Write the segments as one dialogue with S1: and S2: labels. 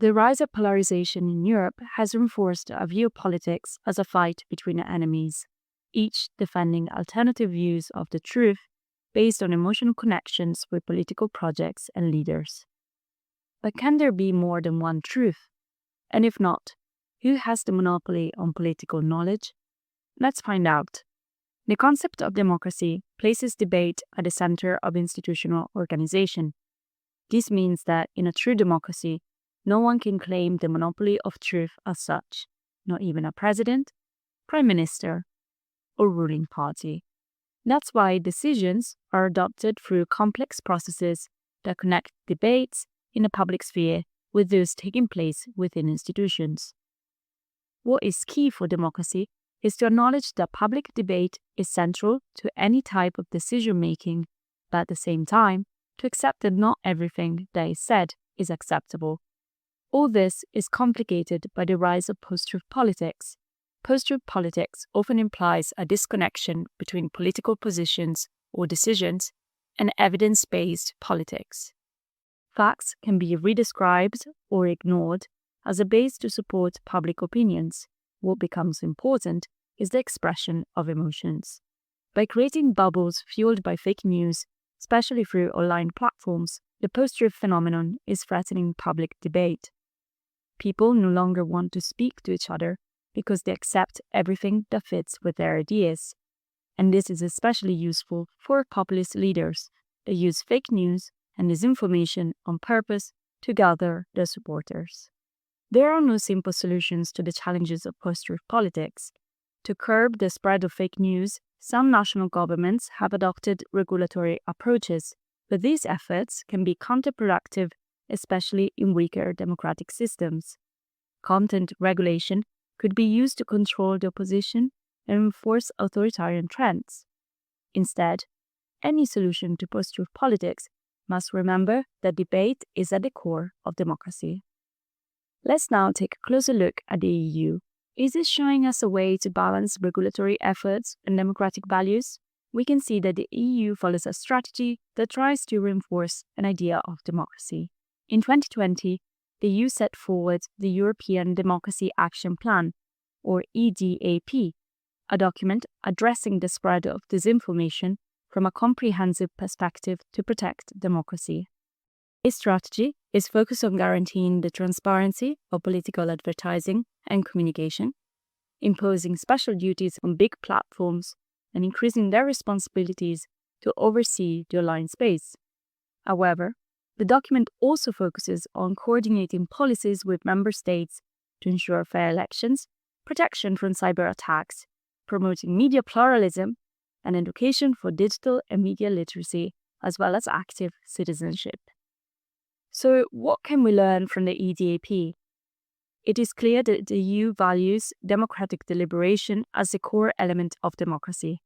S1: The rise of polarisation in Europe has reinforced a view of politics as a fight between enemies, each defending alternative views of the truth based on emotional connections with political projects and leaders. But can there be more than one truth? And if not, who has the monopoly on political knowledge? Let's find out. The concept of democracy places debate at the center of institutional organization. This means that in a true democracy, no one can claim the monopoly of truth as such, not even a president, prime minister, or ruling party. That's why decisions are adopted through complex processes that connect debates in the public sphere with those taking place within institutions. What is key for democracy is to acknowledge that public debate is central to any type of decision-making, but at the same time, to accept that not everything that is said is acceptable. All this is complicated by the rise of post-truth politics. Post-truth politics often implies a disconnection between political positions or decisions and evidence-based politics. Facts can be redescribed or ignored as a base to support public opinions. What becomes important is the expression of emotions. By creating bubbles fueled by fake news, especially through online platforms, the post-truth phenomenon is threatening public debate. People no longer want to speak to each other because they accept everything that fits with their ideas. And this is especially useful for populist leaders that use fake news and disinformation on purpose to gather their supporters. There are no simple solutions to the challenges of post-truth politics. To curb the spread of fake news, some national governments have adopted regulatory approaches, but these efforts can be counterproductive, especially in weaker democratic systems. Content regulation could be used to control the opposition and enforce authoritarian trends. Instead, any solution to post-truth politics must remember that debate is at the core of democracy. Let's now take a closer look at the EU. Is it showing us a way to balance regulatory efforts and democratic values? We can see that the EU follows a strategy that tries to reinforce an idea of democracy. In 2020, the EU set forward the European Democracy Action Plan, or EDAP, a document addressing the spread of disinformation from a comprehensive perspective to protect democracy. This strategy is focused on guaranteeing the transparency of political advertising and communication, imposing special duties on big platforms, and increasing their responsibilities to oversee the online space. However, the document also focuses on coordinating policies with member states to ensure fair elections, protection from cyber attacks, promoting media pluralism, and education for digital and media literacy, as well as active citizenship. So, what can we learn from the EDAP? It is clear that the EU values democratic deliberation as the core element of democracy.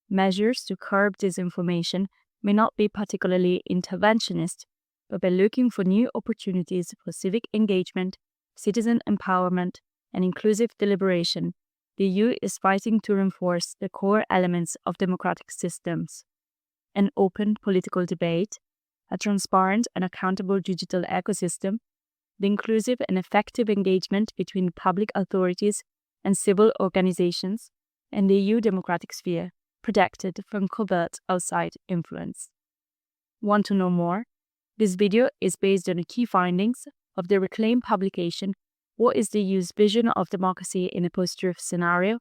S1: Measures to curb disinformation may not be particularly interventionist, but by looking for new opportunities for civic engagement, citizen empowerment, and inclusive deliberation, the EU is fighting to reinforce the core elements of democratic systems: an open political debate, a transparent and accountable digital ecosystem, the inclusive and effective engagement between public authorities and civil organizations, and the EU democratic sphere, protected from covert outside influence. Want to know more? This video is based on the key findings of the Reclaim publication, What is the EU's Vision of Democracy in a Post-Truth Scenario?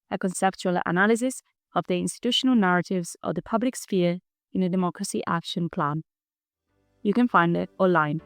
S1: A Conceptual Analysis of the Institutional Narratives of the Public Sphere in a Democracy Action Plan. You can find it online.